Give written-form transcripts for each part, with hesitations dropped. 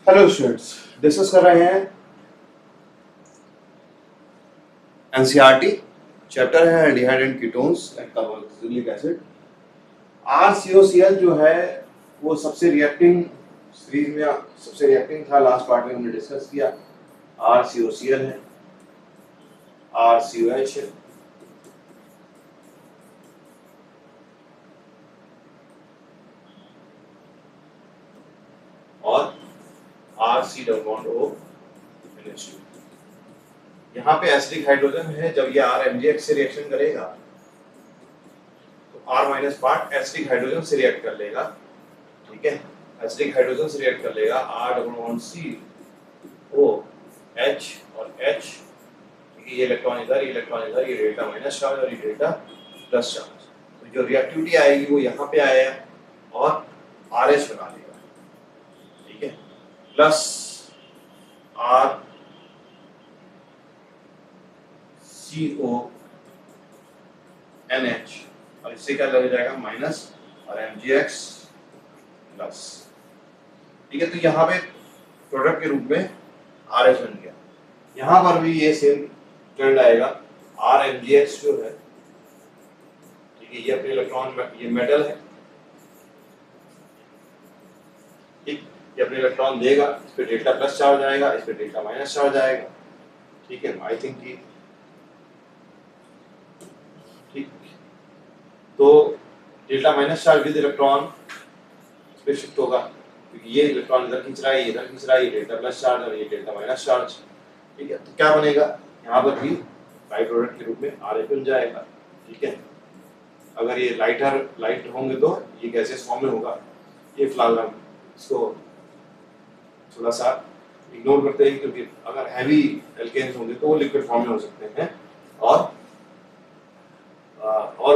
Hello students, discuss कर रहे हैं एनसीईआरटी। चैप्टर है aldehyde and ketones and carboxylic acid. RCOCl जो है वो सबसे रिएक्टिंग सीरीज में सबसे रिएक्टिंग था। लास्ट पार्ट में हमने डिस्कस किया। आरसीओसीएल है, आरसीओएच है, और RC double bond O NH2। यहाँ पे एसिडिक हाइड्रोजन है। जब ये RMgX से रिएक्शन करेगा तो R minus part acidic hydrogen से रिएक्ट कर लेगा। ठीक है, एसिडिक हाइड्रोजन से रिएक्ट कर लेगा R double bond C O H और H। ये इलेक्ट्रॉन इधर, ये इलेक्ट्रॉन इधर, ये डेल्टा माइनस चार्ज और ये डेल्टा प्लस चार्ज। तो जो रिएक्टिविटी आएगी वो यहाँ पे आएगा और RH बना देगा। ठीक है, प्लस R CO NH और इससे क्या लग जाएगा माइनस और MgX प्लस। ठीक है, तो यहाँ पे प्रोडक्ट के रूप में RH बन गया। यहाँ पर भी ये सेम ट्रेंड आएगा। RMgX जो है, ठीक है, ये अपने इलेक्ट्रॉन में, ये मेटल है, ठीक, ये अपने इलेक्ट्रॉन देगा, इस पे डेल्टा प्लस चार्ज आएगा, इस पे डेल्टा माइनस चार्ज आएगा। ठीक है, आई थिंक कि ठीक, तो delta minus charge with electron इस पे शिफ्ट होगा क्योंकि ये इलेक्ट्रॉन इधर खींच रहा है, ये इधर खींच रहा है, ये डेल्टा प्लस चार्ज और ये डेल्टा माइनस चार्ज। ठीक है, तो क्या बनेगा, यहाँ पर भी बाई प्रोडक्ट के रूप में RH बन जाएगा। ठीक है, अगर ये लाइट होंगे तो ये गैसेस फॉर्म में होगा। ये फिलहाल हम इसको थोड़ा सा इग्नोर करते हैं क्योंकि अगर हैवी एल्केन्स होंगे तो वो लिक्विड फॉर्म में हो सकते हैं और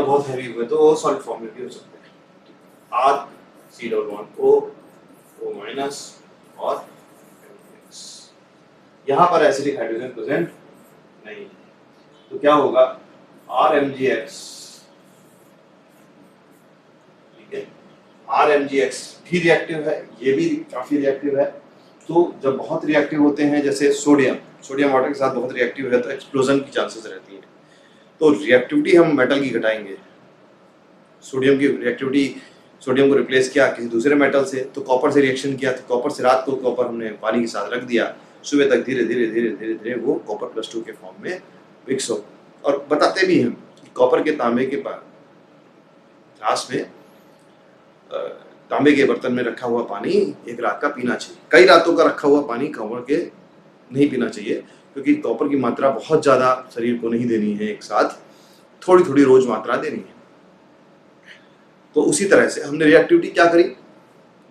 बहुत हैवी हुए तो वो सॉलिड फॉर्म में भी हो सकते हैं। R C double bond O minus और MgX। यहाँ पर एसिडिक हाइड्रोजन प्रेजेंट नहीं है, तो क्या होगा RMgX। ठीक है, RMgX भी रिएक्टिव है, ये भी काफी रिएक्टिव है। तो जब बहुत रिएक्टिव होते हैं, जैसे सोडियम वाटर के साथ बहुत रिएक्टिव है तो एक्सप्लोजन की चांसेस रहती है। तो रिएक्टिविटी हम मेटल की घटाएंगे। सोडियम की रिएक्टिविटी, सोडियम को रिप्लेस किया किसी दूसरे मेटल से, तो कॉपर से रिएक्शन किया, तो कॉपर से रात को कॉपर हमने पानी के साथ रख दिया, सुबह तक धीरे धीरे वो कॉपर प्लस 2 के फॉर्म में मिक्स हो। और बताते भी हैं कि कॉपर के तांबे के ग्लास में तांबे के बर्तन में रखा हुआ पानी एक रात का पीना चाहिए। कई रातों का रखा हुआ पानी कॉपर के नहीं पीना चाहिए क्योंकि कॉपर की मात्रा बहुत ज्यादा शरीर को नहीं देनी है, एक साथ थोड़ी थोड़ी रोज मात्रा देनी है। तो उसी तरह से हमने रिएक्टिविटी क्या करी,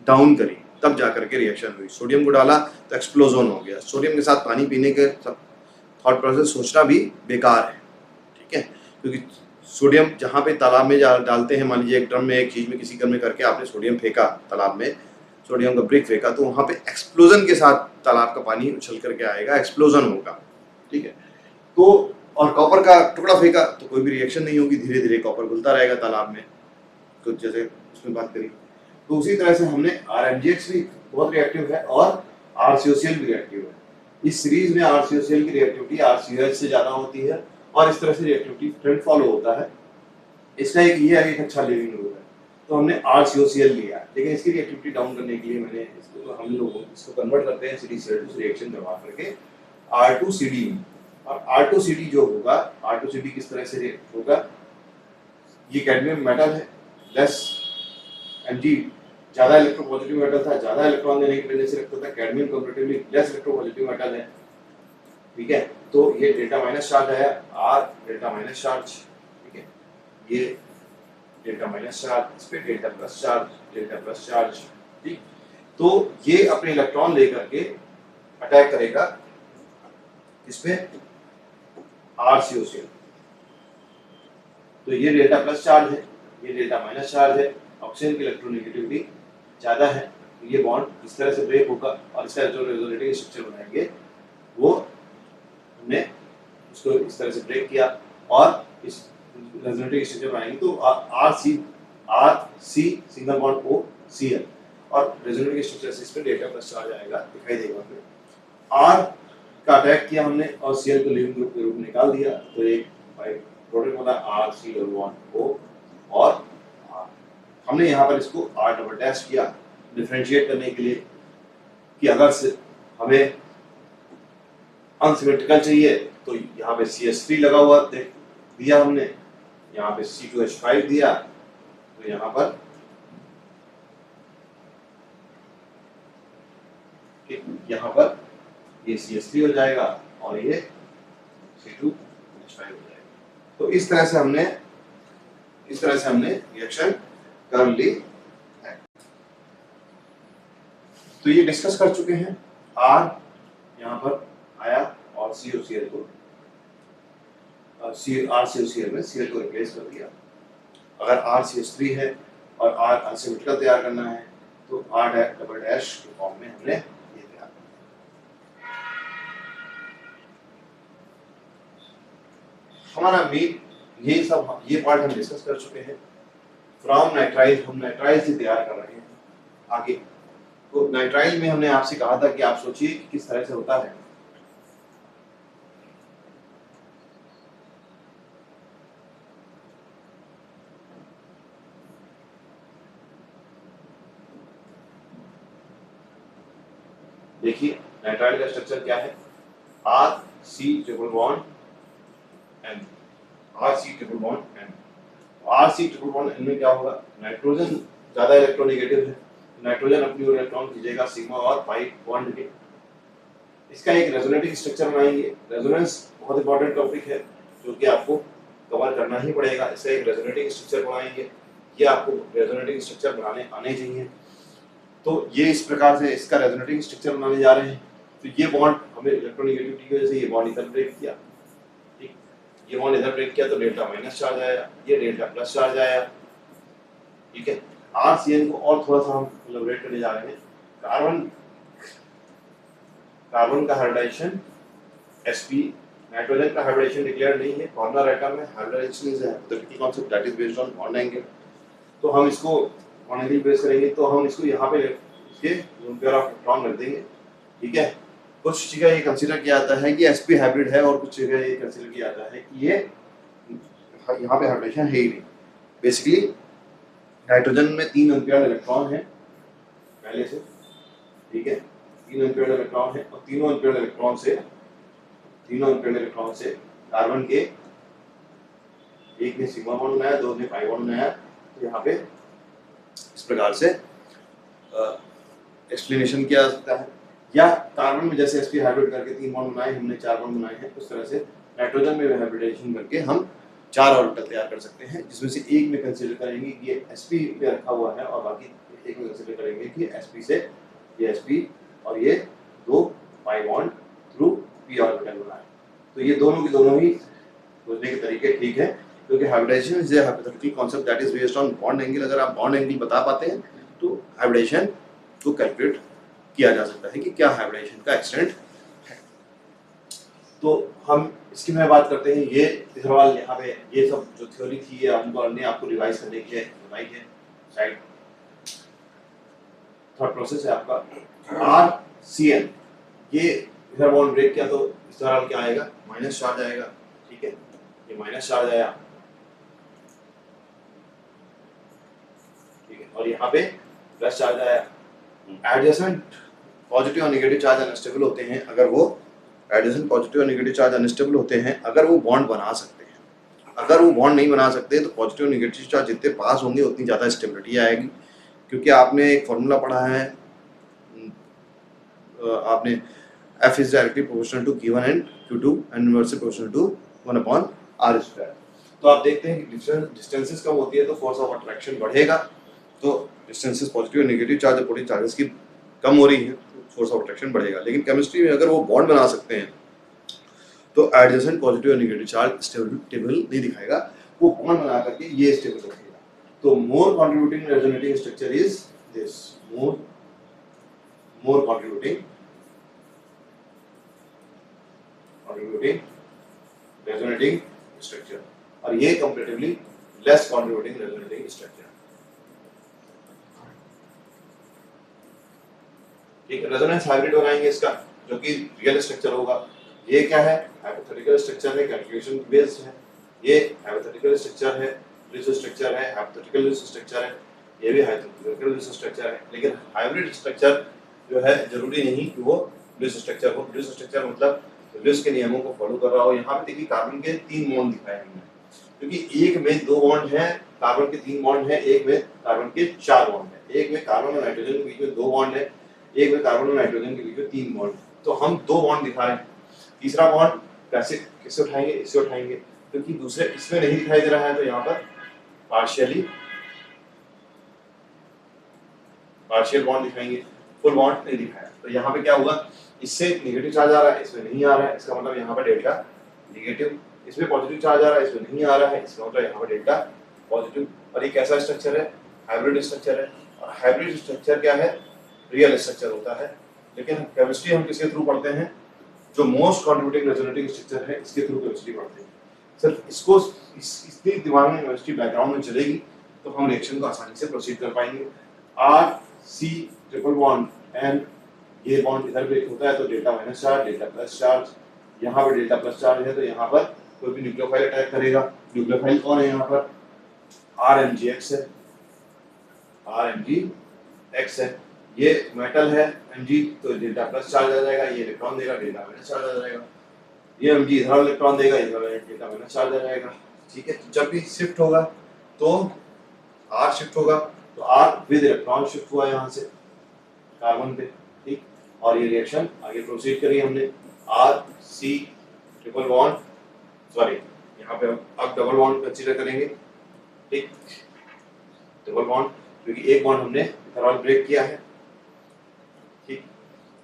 डाउन करी, तब जाकर के रिएक्शन हुई। सोडियम को डाला तो एक्सप्लोजन हो गया। सोडियम के साथ पानी पीने के थॉट प्रोसेस सोचना भी बेकार है। ठीक है, क्योंकि सोडियम जहाँ पे तालाब में डालते हैं, मान लीजिए एक ड्रम में, एक चीज में, किसी घर में करके आपने सोडियम फेंका तालाब में, सोडियम का ब्रिक फेंका, तो वहाँ पे एक्सप्लोजन के साथ तालाब का पानी उछल करके आएगा, एक्सप्लोजन होगा। ठीक है, तो और कॉपर का टुकड़ा फेंका तो कोई भी रिएक्शन नहीं होगी, धीरे धीरे कॉपर घुलता रहेगा तालाब में, तो जैसे उसमें बात करी। तो उसी तरह से हमने RMgX भी बहुत रिएक्टिव है और RCOCl भी रिएक्टिव है। इस सीरीज में RCOCl की रिएक्टिविटी RCOH से ज्यादा होती है और इस तरह से रिएक्टिविटी ट्रेंड फॉलो होता है। इसका एक अच्छा लिविंग ग्रुप है, तो हमने RCOCl लिया, लेकिन इसकी रिएक्टिविटी डाउन करने के लिए मैंने हम लोग इसको कन्वर्ट करते हैं CdCl2 से रिएक्शन करवा करके R2CD में। और R2CD जो होगा, R2CD किस तरह से रिएक्ट होगा, ये कैडमियम मेटल है, लेस Mg ज्यादा इलेक्ट्रोपॉजिटिव मेटल था, ज्यादा इलेक्ट्रॉन देने की टेंडेंसी रखता था। Cadmium comparatively less electropositive metal है। ठीक है, तो ये डेल्टा माइनस चार्ज है, R डेल्टा माइनस चार्ज। ठीक है, ये डेल्टा माइनस चार्ज, इस पे डेल्टा प्लस चार्ज। ठीक, तो ये अपने इलेक्ट्रॉन लेकर के अटैक करेगा इस पे RCOCl। तो ये डेल्टा प्लस चार्ज है, ये डेल्टा माइनस चार्ज है, ऑक्सीजन की इलेक्ट्रोनेगेटिविटी ज्यादा है, तो ये बॉन्ड इस तरह से ब्रेक होगा और इसका जो रेजोनेटिंग स्ट्रक्चर बनाएंगे वो हमने उसको इस तरह से ब्रेक किया और इस रेजोनेटिंग स्ट्रक्चर बनाएंगे तो RC सिंगल बॉन्ड OCl और रेजोनेटिंग स्ट्रक्चर से इसमें डेल्टा प्लस चार्ज आएगा, दिखाई देगा हमें। आर का अटैक किया हमने और Cl को लीविंग ग्रुप के रूप में निकाल दिया, तो एक प्रोडक्ट बना RC डबल बॉन्ड O और R। हमने यहाँ पर इसको R डबल डैश किया डिफरेंशिएट करने के लिए कि अगर से हमें अनसिमेट्रिकल चाहिए तो यहाँ पे CH3 लगा हुआ देख दिया हमने, यहाँ पे C2H5 दिया, तो यहाँ पर ये CH3 हो जाएगा और ये C2H5 हो जाएगा। तो इस तरह से हमने रिएक्शन कर ली है। तो ये डिस्कस कर चुके हैं। R यहाँ पर आया और COCl को RCOCl में Cl को रिप्लेस कर दिया। अगर RCH3 है और R अनसिमेट्रिकल तैयार करना है तो R डबल डैश के फॉर्म में हमने ये तैयार किया। हमारा मेन ये पार्ट हम डिस्कस कर चुके हैं। फ्रॉम नाइट्राइल हम नाइट्राइल से तैयार कर रहे हैं आगे। तो नाइट्राइल में हमने आपसे कहा था कि आप सोचिए कि किस तरह से होता है। देखिए नाइट्राइल का स्ट्रक्चर क्या है, RC triple bond N, RC triple bond N। RC triple bond N में क्या होगा, नाइट्रोजन ज्यादा इलेक्ट्रोनेगेटिव है, नाइट्रोजन अपनी ओर इलेक्ट्रॉन खींचेगा सिग्मा और पाई बॉन्ड के। इसका एक रेजोनेटिंग स्ट्रक्चर बनाएंगे। रेजोनेंस बहुत इंपॉर्टेंट टॉपिक है जो कि आपको कवर करना ही पड़ेगा। इसका एक रेजोनेटिंग स्ट्रक्चर बनाएंगे, ये आपको रेजोनेटिंग स्ट्रक्चर बनाने आने चाहिए। तो ये इस प्रकार से इसका रेजोनेटिंग स्ट्रक्चर बनाने जा रहे हैं। तो ये बॉन्ड हमें इलेक्ट्रोनेगेटिविटी की वजह से ये बॉन्ड इधर ब्रेक किया, ठीक, ये बॉन्ड इधर ब्रेक किया तो डेल्टा माइनस चार्ज आया, ये डेल्टा प्लस चार्ज आया, ठीक है। RCN को और थोड़ा सा हम एलाबोरेट करने जा रहे हैं। कार्बन का हाइब्रिडाइजेशन sp, नाइट्रोजन का हाइब्रिडाइजेशन डिक्लेयर नहीं है। कॉर्नर एटम में hybridization is a hypothetical concept that is based on bond angle. तो हम इसको बॉन्ड एंगल बेस करेंगे, तो हम इसको यहाँ पे इसके लोन पेयर ऑफ इलेक्ट्रॉन रख देंगे, ठीक है। कुछ जगह ये कंसीडर किया जाता है कि sp हाइब्रिड है और कुछ जगह ये कंसीडर किया जाता है कि ये यहाँ पे हाइब्रिडेशन है ही नहीं। बेसिकली नाइट्रोजन में 3 अनपेयर्ड इलेक्ट्रॉन है पहले से, ठीक है, 3 अनपेयर्ड इलेक्ट्रॉन है और तीनों अनपेयर्ड इलेक्ट्रॉन से कार्बन के एक ने सिग्मा बॉन्ड बनाया, 2 ने पाई बॉन्ड बनाया। तो यहाँ पे इस प्रकार से एक्सप्लेनेशन किया जा सकता है। या कार्बन में जैसे sp हाइब्रिड करके 3 बॉन्ड बनाए, हमने 4 बॉन्ड बनाए हैं, उस तरह से नाइट्रोजन में हाइब्रिडेशन करके हम 4 ऑर्बिटल तैयार कर सकते हैं, जिसमें से एक में कंसीडर करेंगे कि ये sp पे रखा हुआ है और बाकी एक में कंसीडर करेंगे कि sp से ये sp और ये 2 pi bond through p orbital बना है। तो ये दोनों की दोनों ही सोचने के तरीके ठीक है, क्योंकि hybridization is a hypothetical concept that is based on bond angle. अगर आप बॉन्ड एंगल बता पाते हैं तो हाइब्रिडेशन को कैलकुलेट किया जा सकता है कि क्या हाइब्रिडेशन का एक्सटेंट है। तो हम इसकी में बात करते हैं। ये सवाल यहाँ पे ये सब जो थ्योरी थी ये हमने आपको रिवाइज करने के लिए बनाई है। साइड थर्ड प्रोसेस है आपका RCN, ये इधर बॉन्ड ब्रेक किया तो इस तरह क्या आएगा, माइनस चार्ज आएगा, ठीक है, ये माइनस चार्ज आया, ठीक है, और यहाँ पे प्लस चार्ज आया। एडजेसेंट पॉजिटिव और नेगेटिव चार्ज अनस्टेबल होते हैं अगर वो एडजेसेंट पॉजिटिव और नेगेटिव चार्ज अनस्टेबल होते हैं अगर वो बॉन्ड बना सकते हैं। अगर वो बॉन्ड नहीं बना सकते तो पॉजिटिव और नेगेटिव चार्ज जितने पास होंगे उतनी ज़्यादा स्टेबिलिटी आएगी। क्योंकि आपने एक फॉर्मूला पढ़ा है, आपने F is directly proportional to Q1 and Q2 and inversely proportional to 1/r²। तो आप देखते हैं कि डिस्टेंसेस कम होती है तो फोर्स ऑफ अट्रैक्शन बढ़ेगा। तो डिस्टेंसेस पॉजिटिव और नेगेटिव चार्ज अपोजिट चार्जेस की कम हो रही है तो फोर्स ऑफ अट्रैक्शन बढ़ेगा। लेकिन केमिस्ट्री में अगर वो बॉन्ड बना सकते हैं तो एडजेसेंट पॉजिटिव और नेगेटिव चार्ज स्टेबल नहीं दिखाएगा, वो बॉन्ड बना करके ये स्टेबल रखेगा। तो more contributing resonating structure is this, more contributing resonating structure और ये comparatively less contributing resonating structure. एक रेजोनेंस हाइब्रिड बनाएंगे इसका, जो कि रियल स्ट्रक्चर होगा। ये क्या है, हाइपोथेटिकल स्ट्रक्चर है, कैलकुलेशन बेस्ड है। ये हाइपोथेटिकल स्ट्रक्चर है, रिसो स्ट्रक्चर है, हाइपोथेटिकल रिसो स्ट्रक्चर है। ये भी हाइपोथेटिकल रिसो स्ट्रक्चर है। लेकिन हाइब्रिड स्ट्रक्चर जो है जरूरी नहीं कि वो रिसो स्ट्रक्चर हो। रिसो स्ट्रक्चर मतलब रिसो के नियमों को फॉलो कर रहा हो। यहाँ पे देखिए कार्बन के 3 बॉन्ड दिखाए हमने, क्योंकि एक में 2 बॉन्ड है, कार्बन के 3 बॉन्ड है, एक में कार्बन के 4 बॉन्ड है, एक में कार्बन और नाइट्रोजन के बीच में 2 बॉन्ड है, एक में कार्बन और नाइट्रोजन के बीच में 3 बॉन्ड है। तो हम 2 बॉन्ड दिखा रहे हैं। तीसरा बॉन्ड कैसे उठाएंगे, इससे उठाएंगे, क्योंकि दूसरे इसमें नहीं दिखाई दे रहा है, तो यहाँ पर पार्शियल बॉन्ड दिखाएंगे, फुल बॉन्ड नहीं दिखाया। तो यहाँ पे क्या होगा, इससे नेगेटिव चार्ज आ रहा है, इसमें नहीं आ रहा है, इसका मतलब यहाँ पर डेल्टा नेगेटिव। इसमें पॉजिटिव चार्ज आ रहा है, इसमें नहीं आ रहा है, इसका मतलब यहाँ पर डेल्टा पॉजिटिव। और ये कैसा स्ट्रक्चर है, हाइब्रिड स्ट्रक्चर है। और हाइब्रिड स्ट्रक्चर क्या है, रियल स्ट्रक्चर होता है। लेकिन केमिस्ट्री हम किसके थ्रू पढ़ते हैं, जो मोस्ट कॉन्ट्रीब्यूटिंग रेजोनेटिंग स्ट्रक्चर है, इसके थ्रू केमिस्ट्री पढ़ते हैं। सिर्फ इसको इसके दिमाग में केमिस्ट्री बैकग्राउंड में चलेगी तो हम रिएक्शन को आसानी से प्रोसीड कर पाएंगे। R C triple bond N, ये बॉन्ड इधर ब्रेक होता है तो delta minus charge, delta plus charge. यहाँ पर डेल्टा प्लस चार्ज है तो यहाँ पर कोई भी न्यूक्लियोफाइल अटैक करेगा। न्यूक्लियोफाइल कौन है, यहाँ पर RMgX है, RMgX है। ये मेटल है Mg, तो डेल्टा प्लस चार्ज आ जाएगा, ये इलेक्ट्रॉन देगा, डेल्टा माइनस चार्ज आ जाएगा। ये Mg इधर इलेक्ट्रॉन देगा, इधर डेल्टा माइनस चार्ज आ जाएगा। ठीक है, जब भी शिफ्ट होगा तो R शिफ्ट होगा, तो R विद इलेक्ट्रॉन शिफ्ट हुआ यहाँ से कार्बन पे। ठीक, और ये रिएक्शन आगे प्रोसीड करी हमने, RC ट्रिपल बॉन्ड, सॉरी यहाँ पे हम अब डबल बॉन्ड कंसीडर करेंगे। ठीक, डबल बॉन्ड, क्योंकि एक बॉन्ड हमने इथेनॉल ब्रेक किया है। ठीक,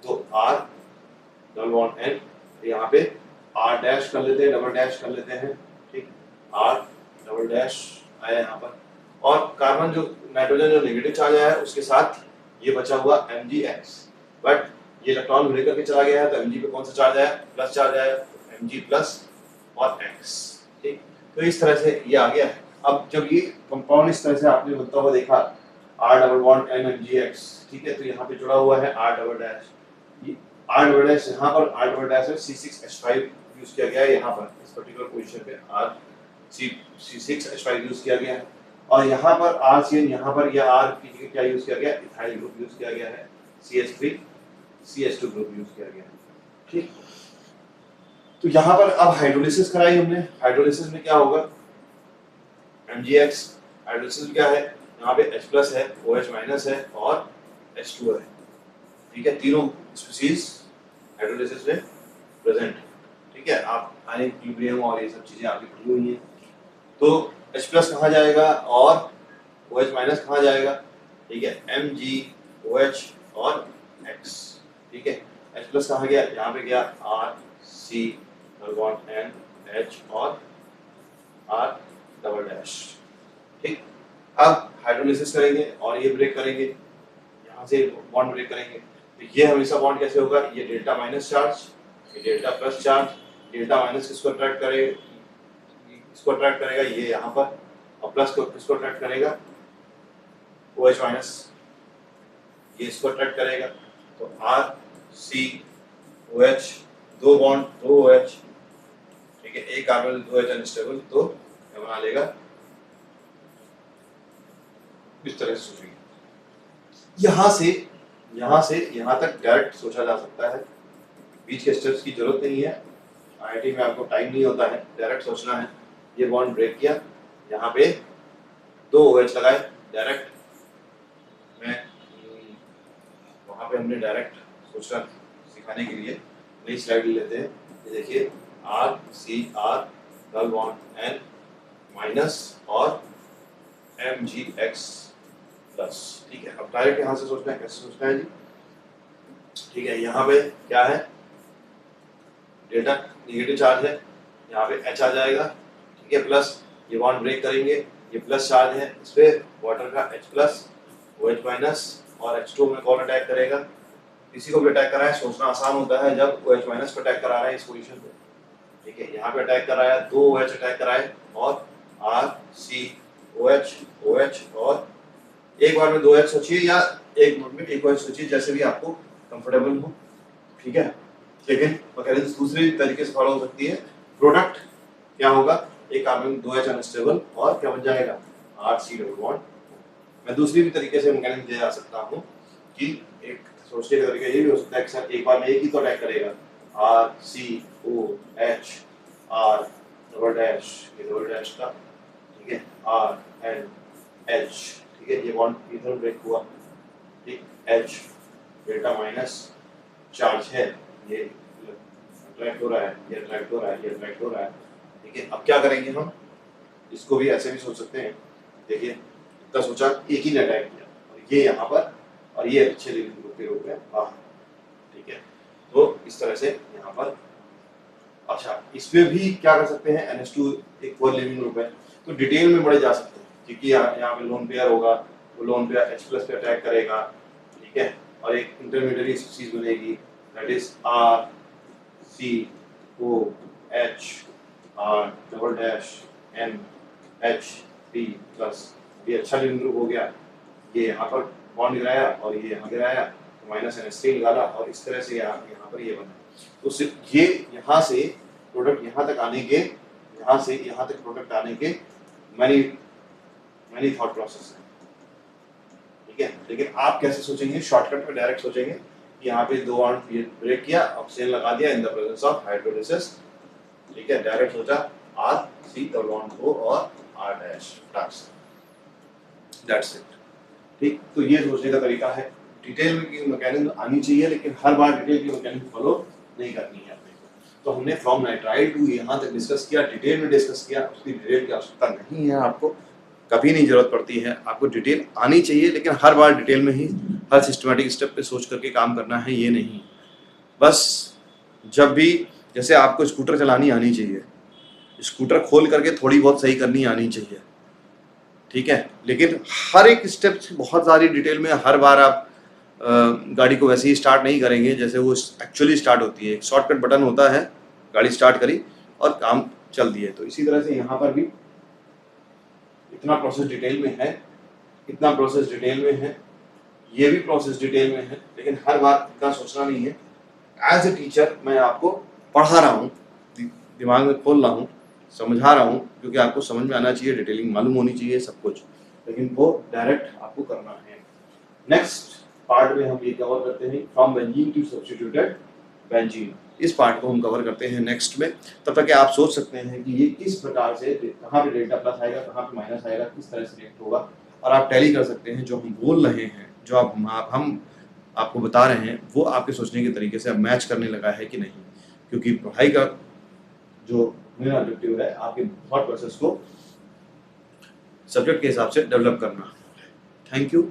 तो R डबल बॉन्ड N, यहाँ पे R डैश कर लेते हैं, डबल डैश कर लेते हैं। ठीक, R डबल डैश आया यहाँ पर, और कार्बन जो नाइट्रोजन जो नेगेटिव चार्ज आया है उसके साथ ये बचा हुआ Mgx, बट ये इलेक्ट्रॉन ब्रेक करके चला गया है तो Mg पे कौन सा चार्ज आया, प्लस चार्ज आया, Mg प्लस और X। ठीक, तो इस तरह से ये आ गया है। अब जब ये कंपाउंड इस तरह से आपने बनता हुआ देखा, R double bond N Mgx, ठीक है, तो यहाँ पे जुड़ा हुआ है R double dash, R double dash यहाँ पर R डबल डैश है C6H5 यूज किया गया है, यहाँ पर इस पर्टिकुलर पोजीशन पे C6H5 यूज किया गया है। और यहाँ पर RCN, यहाँ पर यह R की जगह क्या यूज किया गया, इथाइल ग्रुप यूज किया गया है, CH3CH2 ग्रुप यूज किया गया है। ठीक, तो यहाँ पर अब हाइड्रोलिसिस कराई हमने। हाइड्रोलिसिस में क्या होगा, Mgx हाइड्रोलिसिस क्या है, यहाँ पे H प्लस है, OH माइनस है और H2 है। ठीक है, तीनों स्पीशीज हाइड्रोलिसिस में प्रेजेंट है। ठीक है, आप इक्विलिब्रियम और ये सब चीजें आपकी पढ़ी हुई हैं। तो H प्लस कहाँ जाएगा और OH माइनस कहाँ जाएगा। ठीक है, Mg OH और X। ठीक है, H प्लस कहाँ गया, यहाँ पे गया R C double bond N H और R डबल डैश। ठीक, अब हाइड्रोलिसिस करेंगे और ये ब्रेक करेंगे, यहाँ से बॉन्ड ब्रेक करेंगे, तो ये हमेशा बॉन्ड कैसे होगा, ये डेल्टा माइनस चार्ज, ये delta plus charge, delta minus किसको अट्रैक्ट करेगा, इसको अट्रैक्ट करेगा ये यहाँ पर, और प्लस को किसको अट्रैक्ट करेगा, OH माइनस, ये इसको अट्रैक्ट करेगा। तो R C OH, दो बॉन्ड दो OH। ठीक है, एक कार्बन दो OH अनस्टेबल, तो क्या बना लेगा, इस तरह से सोचेंगे। यहाँ से यहाँ तक डायरेक्ट सोचा जा सकता है, बीच के स्टेप्स की जरूरत नहीं है। IIT में आपको टाइम नहीं होता है, डायरेक्ट सोचना है। ये बॉन्ड ब्रेक किया, यहाँ पे दो OH लगाए डायरेक्ट, मैं वहाँ पे हमने डायरेक्ट सोचना सिखाने के लिए नई स्लाइड लेते हैं। ये देखिए R C R double bond N minus और Mgx प्लस। ठीक है, अब डायरेक्ट यहाँ से सोचना है, कैसे सोचना है जी। ठीक है, यहाँ पे क्या है, डेल्टा नेगेटिव चार्ज है, यहाँ पे H आ जाएगा। ठीक है, प्लस ये बॉन्ड ब्रेक करेंगे, ये प्लस चार्ज है, इस पे वाटर का H प्लस OH माइनस और H2 में कौन अटैक करेगा, किसी को भी अटैक कराए, सोचना आसान होता है जब OH माइनस को अटैक करा रहा है इस पोजीशन पे। ठीक है, यहाँ पे अटैक कराया, दो OH अटैक कराए और R C OH OH, और एक बार में दो OH सोचिए या एक मिनट में एक OH सोचिए, जैसे भी आपको कंफर्टेबल हो, ठीक है। लेकिन मैकेनिज्म दूसरे तरीके से फॉलो हो सकती है। प्रोडक्ट क्या होगा, एक कार्बन 2 H अनस्टेबल और क्या बन जाएगा, RC डबल बॉन्ड। मैं दूसरी भी तरीके से मैकेनिज्म दे जा सकता हूँ कि एक सोचने का तरीका ये भी हो सकता है कि सर एक बार में एक ही तो अटैक करेगा, RCOH R डबल डैश, ये डबल डैश का, ठीक है, RNH, ठीक है, ये बॉन्ड इधर ब्रेक हुआ, ठीक, H डेल्टा माइनस चार्ज है, ये अट्रैक्ट हो रहा है, ये अट्रैक्ट हो रहा है, ये अट्रैक्ट हो रहा है, ठीक है। अब क्या करेंगे हम, इसको भी ऐसे भी सोच सकते हैं, देखिए इतना सोचा, एक ही ने अटैक किया और ये यहाँ पर और ये अच्छे लिविंग ग्रुप के रूप में बाहर, ठीक है। तो इस तरह से यहाँ पर, अच्छा इसमें भी क्या कर सकते हैं, NH2 एक और लिविंग ग्रुप है, तो डिटेल में बढ़े जा सकते हैं क्योंकि यहाँ पे लोन पेयर होगा, वो लोन पेयर H+ पे अटैक करेगा, ठीक है, और एक इंटरमीडिएट चीज बनेगी, that is RCOH R double dash NH3+, ये अच्छा लिविंग ग्रुप हो गया, ये यहाँ पर बॉन्ड गिराया और ये यहाँ गिराया, तो माइनस NH3 निकाला और इस तरह से यहाँ पर ये बना। तो सिर्फ ये यहाँ से प्रोडक्ट यहाँ तक आने के, यहाँ से यहाँ तक प्रोडक्ट आने के मैनी थॉट प्रोसेस है, ठीक है। लेकिन आप कैसे सोचेंगे, शॉर्टकट में डायरेक्ट सोचेंगे कि यहाँ पे 2 बॉन्ड ब्रेक किया, ऑक्सीजन लगा दिया in the presence of hydrolysis, ठीक है, डायरेक्ट सोचा RC डबल बॉन्ड O और R dash flux, that's it, ठीक। तो ये सोचने का तरीका है। डिटेल में की मैकेनिज्म आनी चाहिए लेकिन हर बार डिटेल की मैकेनिज्म फॉलो नहीं करनी है अपने को। तो हमने फ्रॉम नाइट्राइल टू यहाँ तक डिस्कस किया, डिटेल में डिस्कस किया, उसकी डिटेल की आवश्यकता नहीं है, आपको कभी नहीं जरूरत पड़ती है, आपको डिटेल आनी चाहिए लेकिन हर बार डिटेल में ही हर सिस्टमेटिक स्टेप पे सोच करके काम करना है, ये नहीं। बस जब भी, जैसे आपको स्कूटर चलानी आनी चाहिए, स्कूटर खोल करके थोड़ी बहुत सही करनी आनी चाहिए, ठीक है, लेकिन हर एक स्टेप बहुत सारी डिटेल में हर बार आप गाड़ी को वैसे ही स्टार्ट नहीं करेंगे जैसे वो एक्चुअली स्टार्ट होती है। एक शॉर्टकट बटन होता है, गाड़ी स्टार्ट करी और काम चल दिए। तो इसी तरह से यहाँ पर भी इतना प्रोसेस डिटेल में है, इतना प्रोसेस डिटेल में है, ये भी प्रोसेस डिटेल में है, लेकिन हर बार इतना सोचना नहीं है। एज ए टीचर मैं आपको पढ़ा रहा हूँ, दिमाग में खोल रहा हूँ, समझा रहा हूँ, क्योंकि आपको समझ में आना चाहिए, डिटेलिंग मालूम होनी चाहिए सब कुछ, लेकिन वो डायरेक्ट आपको करना है। नेक्स्ट पार्ट में हम ये कवर करते हैं from benzene to substituted benzene, इस पार्ट को हम कवर करते हैं नेक्स्ट में। तब तक आप सोच सकते हैं कि ये किस प्रकार से, कहाँ पे डेल्टा प्लस आएगा, कहाँ पे माइनस आएगा, किस तरह से रिएक्ट होगा, और आप टैली कर सकते हैं जो हम बोल रहे हैं, जो हम आपको बता रहे हैं, वो आपके सोचने के तरीके से अब मैच करने लगा है कि नहीं। क्योंकि पढ़ाई का जो मेरा ऑब्जेक्टिव है आपके थॉट प्रोसेस को सब्जेक्ट के हिसाब से डेवलप करना। Thank you.